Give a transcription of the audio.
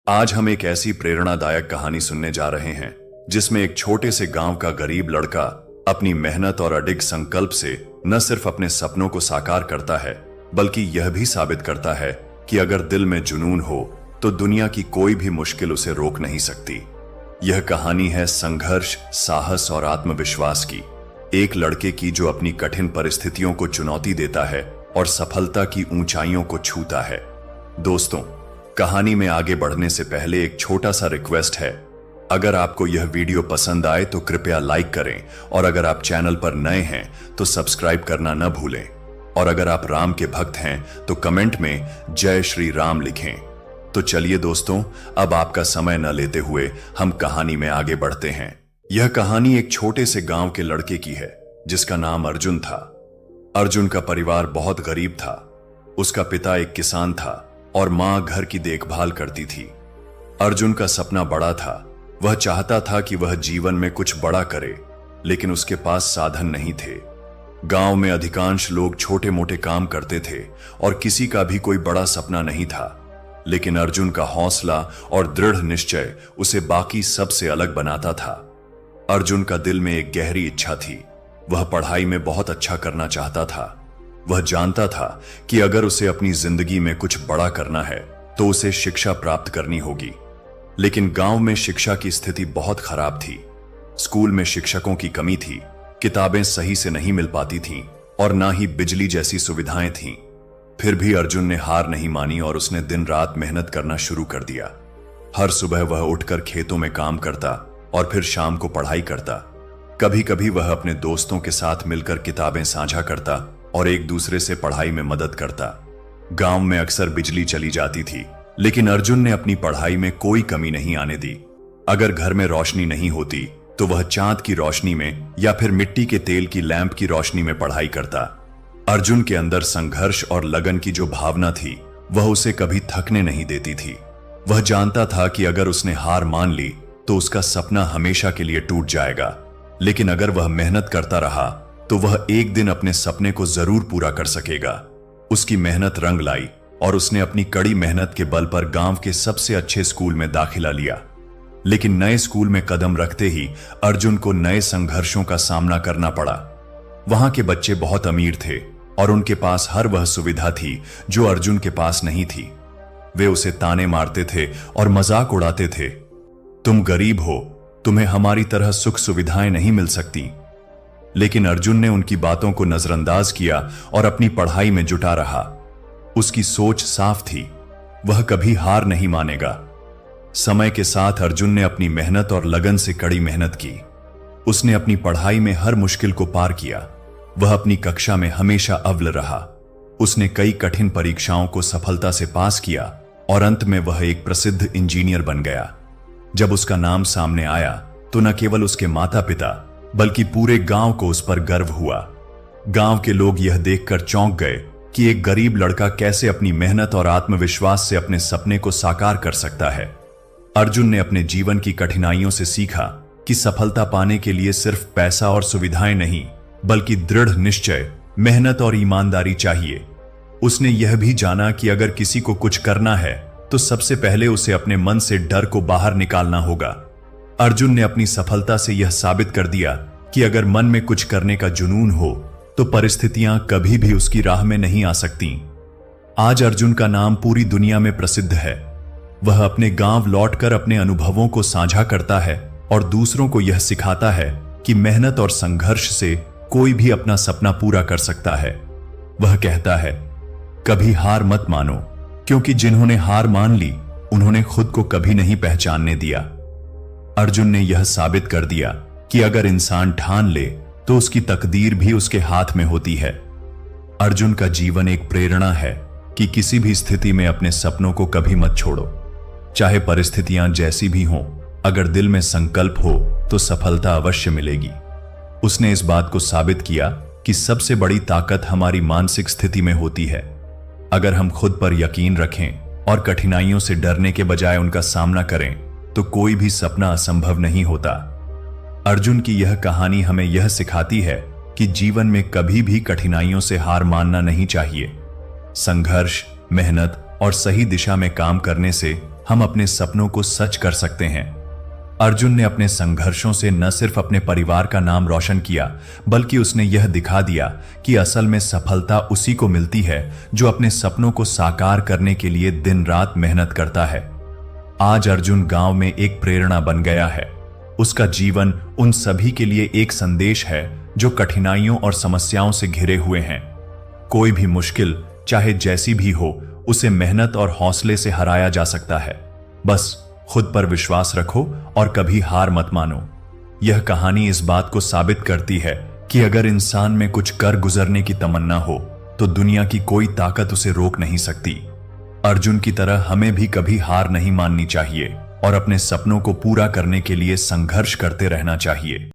आज हम एक ऐसी प्रेरणादायक कहानी सुनने जा रहे हैं जिसमें एक छोटे से गांव का गरीब लड़का अपनी मेहनत और अडिग संकल्प से न सिर्फ अपने सपनों को साकार करता है बल्कि यह भी साबित करता है कि अगर दिल में जुनून हो तो दुनिया की कोई भी मुश्किल उसे रोक नहीं सकती। यह कहानी है संघर्ष, साहस और आत्मविश्वास की, एक लड़के की जो अपनी कठिन परिस्थितियों को चुनौती देता है और सफलता की ऊंचाइयों को छूता है। दोस्तों, कहानी में आगे बढ़ने से पहले एक छोटा सा रिक्वेस्ट है। अगर आपको यह वीडियो पसंद आए तो कृपया लाइक करें और अगर आप चैनल पर नए हैं तो सब्सक्राइब करना न भूलें और अगर आप राम के भक्त हैं तो कमेंट में जय श्री राम लिखें। तो चलिए दोस्तों, अब आपका समय न लेते हुए हम कहानी में आगे बढ़ते हैं। यह कहानी एक छोटे से गांव के लड़के की है जिसका नाम अर्जुन था। अर्जुन का परिवार बहुत गरीब था। उसका पिता एक किसान था और मां घर की देखभाल करती थी। अर्जुन का सपना बड़ा था। वह चाहता था कि वह जीवन में कुछ बड़ा करे, लेकिन उसके पास साधन नहीं थे। गांव में अधिकांश लोग छोटे मोटे काम करते थे और किसी का भी कोई बड़ा सपना नहीं था, लेकिन अर्जुन का हौसला और दृढ़ निश्चय उसे बाकी सबसे अलग बनाता था। अर्जुन का दिल में एक गहरी इच्छा थी। वह पढ़ाई में बहुत अच्छा करना चाहता था। वह जानता था कि अगर उसे अपनी जिंदगी में कुछ बड़ा करना है तो उसे शिक्षा प्राप्त करनी होगी। लेकिन गांव में शिक्षा की स्थिति बहुत खराब थी। स्कूल में शिक्षकों की कमी थी, किताबें सही से नहीं मिल पाती थीं और ना ही बिजली जैसी सुविधाएं थीं। फिर भी अर्जुन ने हार नहीं मानी और उसने दिन रात मेहनत करना शुरू कर दिया। हर सुबह वह उठकर खेतों में काम करता और फिर शाम को पढ़ाई करता। कभी कभी वह अपने दोस्तों के साथ मिलकर किताबें साझा करता और एक दूसरे से पढ़ाई में मदद करता। गांव में अक्सर बिजली चली जाती थी, लेकिन अर्जुन ने अपनी पढ़ाई में कोई कमी नहीं आने दी। अगर घर में रोशनी नहीं होती तो वह चांद की रोशनी में या फिर मिट्टी के तेल की लैंप की रोशनी में पढ़ाई करता। अर्जुन के अंदर संघर्ष और लगन की जो भावना थी वह उसे कभी थकने नहीं देती थी। वह जानता था कि अगर उसने हार मान ली तो उसका सपना हमेशा के लिए टूट जाएगा, लेकिन अगर वह मेहनत करता रहा तो वह एक दिन अपने सपने को जरूर पूरा कर सकेगा। उसकी मेहनत रंग लाई और उसने अपनी कड़ी मेहनत के बल पर गांव के सबसे अच्छे स्कूल में दाखिला लिया। लेकिन नए स्कूल में कदम रखते ही अर्जुन को नए संघर्षों का सामना करना पड़ा। वहां के बच्चे बहुत अमीर थे और उनके पास हर वह सुविधा थी जो अर्जुन के पास नहीं थी। वे उसे ताने मारते थे और मजाक उड़ाते थे। तुम गरीब हो, तुम्हें हमारी तरह सुख सुविधाएं नहीं मिल सकती। लेकिन अर्जुन ने उनकी बातों को नजरअंदाज किया और अपनी पढ़ाई में जुटा रहा। उसकी सोच साफ थी, वह कभी हार नहीं मानेगा। समय के साथ अर्जुन ने अपनी मेहनत और लगन से कड़ी मेहनत की। उसने अपनी पढ़ाई में हर मुश्किल को पार किया। वह अपनी कक्षा में हमेशा अव्वल रहा। उसने कई कठिन परीक्षाओं को सफलता से पास किया और अंत में वह एक प्रसिद्ध इंजीनियर बन गया। जब उसका नाम सामने आया तो न केवल उसके माता पिता बल्कि पूरे गांव को उस पर गर्व हुआ। गांव के लोग यह देखकर चौंक गए कि एक गरीब लड़का कैसे अपनी मेहनत और आत्मविश्वास से अपने सपने को साकार कर सकता है। अर्जुन ने अपने जीवन की कठिनाइयों से सीखा कि सफलता पाने के लिए सिर्फ पैसा और सुविधाएं नहीं बल्कि दृढ़ निश्चय, मेहनत और ईमानदारी चाहिए। उसने यह भी जाना कि अगर किसी को कुछ करना है तो सबसे पहले उसे अपने मन से डर को बाहर निकालना होगा। अर्जुन ने अपनी सफलता से यह साबित कर दिया कि अगर मन में कुछ करने का जुनून हो तो परिस्थितियां कभी भी उसकी राह में नहीं आ सकती। आज अर्जुन का नाम पूरी दुनिया में प्रसिद्ध है। वह अपने गांव लौटकर अपने अनुभवों को साझा करता है और दूसरों को यह सिखाता है कि मेहनत और संघर्ष से कोई भी अपना सपना पूरा कर सकता है। वह कहता है, कभी हार मत मानो, क्योंकि जिन्होंने हार मान ली उन्होंने खुद को कभी नहीं पहचानने दिया। अर्जुन ने यह साबित कर दिया कि अगर इंसान ठान ले तो उसकी तकदीर भी उसके हाथ में होती है। अर्जुन का जीवन एक प्रेरणा है कि किसी भी स्थिति में अपने सपनों को कभी मत छोड़ो। चाहे परिस्थितियां जैसी भी हों, अगर दिल में संकल्प हो तो सफलता अवश्य मिलेगी। उसने इस बात को साबित किया कि सबसे बड़ी ताकत हमारी मानसिक स्थिति में होती है। अगर हम खुद पर यकीन रखें और कठिनाइयों से डरने के बजाय उनका सामना करें तो कोई भी सपना असंभव नहीं होता। अर्जुन की यह कहानी हमें यह सिखाती है कि जीवन में कभी भी कठिनाइयों से हार मानना नहीं चाहिए। संघर्ष, मेहनत और सही दिशा में काम करने से हम अपने सपनों को सच कर सकते हैं। अर्जुन ने अपने संघर्षों से न सिर्फ अपने परिवार का नाम रोशन किया, बल्कि उसने यह दिखा दिया कि असल में सफलता उसी को मिलती है जो अपने सपनों को साकार करने के लिए दिन रात मेहनत करता है। आज अर्जुन गांव में एक प्रेरणा बन गया है। उसका जीवन उन सभी के लिए एक संदेश है जो कठिनाइयों और समस्याओं से घिरे हुए हैं। कोई भी मुश्किल, चाहे जैसी भी हो, उसे मेहनत और हौसले से हराया जा सकता है। बस खुद पर विश्वास रखो और कभी हार मत मानो। यह कहानी इस बात को साबित करती है कि अगर इंसान में कुछ कर गुजरने की तमन्ना हो तो दुनिया की कोई ताकत उसे रोक नहीं सकती। अर्जुन की तरह हमें भी कभी हार नहीं माननी चाहिए और अपने सपनों को पूरा करने के लिए संघर्ष करते रहना चाहिए।